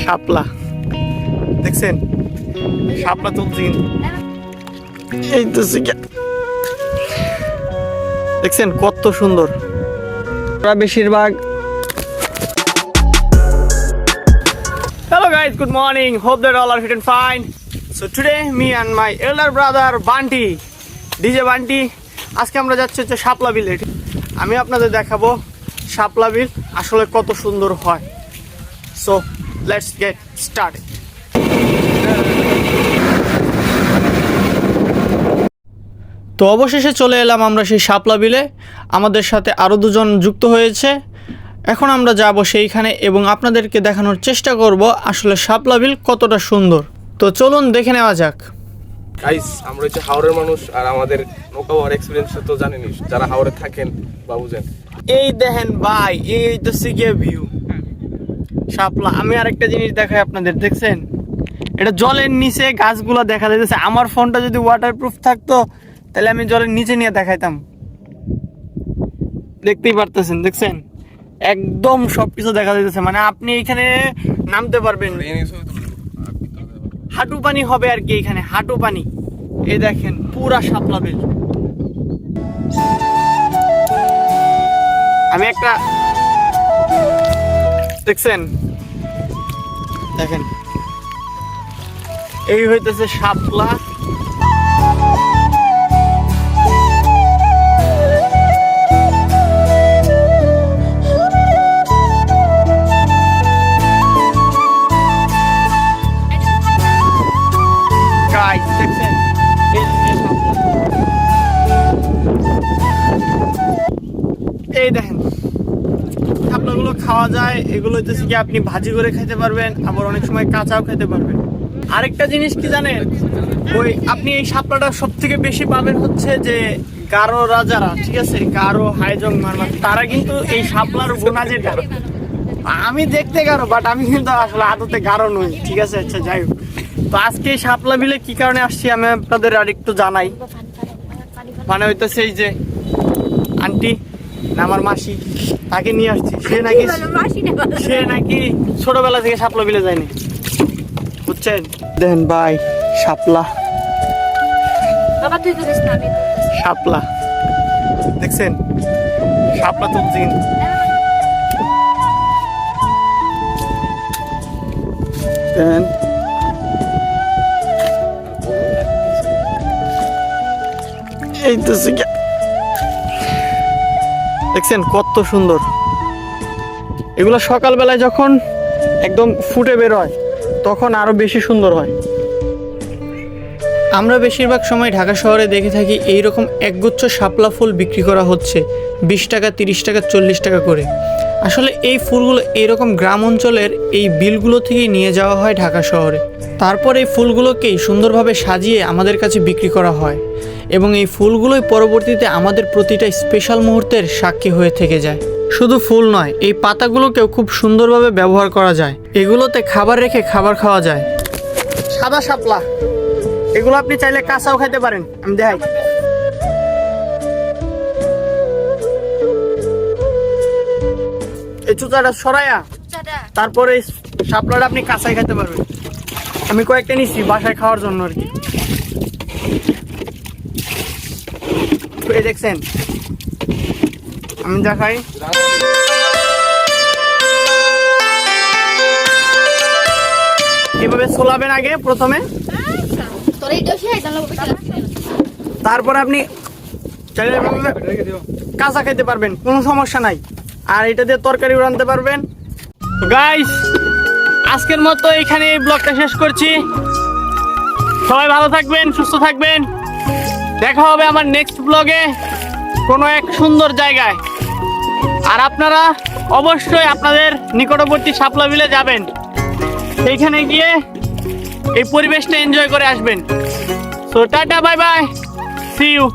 শাপলা দেখছেন, শাপলা তুলছি এই তো দেখছেন কত সুন্দর। বেশিরভাগ Hello guys, good morning. Hope that all are fit and fine. So today me and my elder brother Banti, DJ Banti, আজকে আমরা যাচ্ছি হচ্ছে শাপলা বিলে। আমি আপনাদের দেখাবো শাপলা বিল আসলে কত সুন্দর হয়। So let's get started. তো অবশেষে চলে এলাম আমরা সেই শাপলা বিলে। আমাদের সাথে আরও দুজন যুক্ত হয়েছে। এখন আমরা যাব সেইখানে এবং আপনাদেরকে দেখানোর চেষ্টা করব আসলে শাপলা বিল কতটা সুন্দর। তো চলুন দেখে নেওয়া যাক। গাইস, আমরা হচ্ছে হাওড়ের মানুষ আর আমাদের নৌকা ওয়ার এক্সপেরিয়েন্স তো জানেনই, যারা হাওড়ে থাকেন বা বুঝেন। এই দেখেন ভাই, এই তো সিগিয়া ভিউ শাপলা। আমি আরেকটা জিনিস দেখাই আপনাদের, দেখছেন এটা জলের নিচে গাছগুলো দেখা যাচ্ছে। আমার ফোনটা যদি ওয়াটারপ্রুফ থাকতো তাহলে আমি জলের নিচে নিয়ে দেখাইতাম। দেখতেই পারতেছেন, দেখছেন একদম সবকিছু দেখা যাচ্ছে। মানে আপনি এখানে নামতে পারবেন, হাঁটু পানি হবে আর কি, এখানে হাঁটু পানি। এই দেখেন পুরা শাপলা বিল। আমি একটা দেখছেন, দেখেন এই হইতেছে শাপলা। দেখছেন এই দেখেন শাপলাগুলো খাওয়া যায়। এগুলো হচ্ছে কি আপনি ভাজি করে খেতে পারবেন, আবার অনেক সময় কাঁচাও খেতে পারবেন। আরেকটা জিনিস কি জানেন, ওই আপনি এই শাপলাটা সব থেকে বেশি পাবেন হচ্ছে যে গারো রাজারা, ঠিক আছে, গারো হাইজং মারমার, তারা কিন্তু এই শাপলার বোনা যেটা, আমি দেখতে গারো বাট আমি কিন্তু আসলে আদতে গারো নই, ঠিক আছে। আচ্ছা যাই হোক, তো আজকে শাপলা বিলে কি কারণে আসছি আমি আপনাদের আর একটু জানাই। মানে হইতেছে এই যে আন্টি না আমার মাসি, তাকে নিয়ে আসছি। সে নাকি ছোটবেলা থেকে শাপলা বিলে যায়নি, বুঝছেন। দেন ভাই শাপলা, শাপলা দেখছেন, শাপলা তুলছি। দেন এই তো দেখছেন কত সুন্দর। এগুলো সকালবেলায় যখন একদম ফুটে বের হয় তখন আরো বেশি সুন্দর হয়। আমরা বেশিরভাগ সময় ঢাকা শহরে দেখে থাকি এইরকম একগুচ্ছ শাপলা ফুল বিক্রি করা হচ্ছে 20 টাকা, 30 টাকা, 40 টাকা করে। আসলে এই ফুলগুলো এইরকম গ্রাম অঞ্চলের এই বিলগুলো থেকেই নিয়ে যাওয়া হয় ঢাকা শহরে। তারপর এই ফুলগুলোকেই সুন্দরভাবে সাজিয়ে আমাদের কাছে বিক্রি করা হয় এবং এই ফুলগুলোই পরবর্তীতে আমাদের প্রতিটা স্পেশাল মুহূর্তের সাক্ষী হয়ে থেকে যায়। শুধু ফুল নয়, এই পাতাগুলোকেও খুব সুন্দরভাবে ব্যবহার করা যায়। এগুলোতে খাবার রেখে খাবার খাওয়া যায়। সাদা শাপলা, এগুলো আপনি চাইলে কাঁচাও খাইতে পারেন। আমি দেখাই, এই চুচাটা সরাইয়া তারপরে শাপলাটা আপনি কাঁচাই খেতে পারবেন। আমি কয়েকটা নিচ্ছি বাসায় খাওয়ার জন্য আর কি। দেখছেন আমি দেখাই, এভাবে ছোলাবেন আগে প্রথমে, তারপর আপনি কাঁচা খেতে পারবেন, কোনো সমস্যা নাই। আর এটা দিয়ে তরকারি রাঁধতে পারবেন। গাইস, আজকের মতো এখানে এই ব্লগটা শেষ করছি। সবাই ভালো থাকবেন, সুস্থ থাকবেন। দেখা হবে আমার নেক্সট ব্লগে কোনো এক সুন্দর জায়গায়। আর আপনারা অবশ্যই আপনাদের নিকটবর্তী শাপলা বিলে যাবেন, সেইখানে গিয়ে এই পরিবেশটা এনজয় করে আসবেন। So tata, bye bye, see you.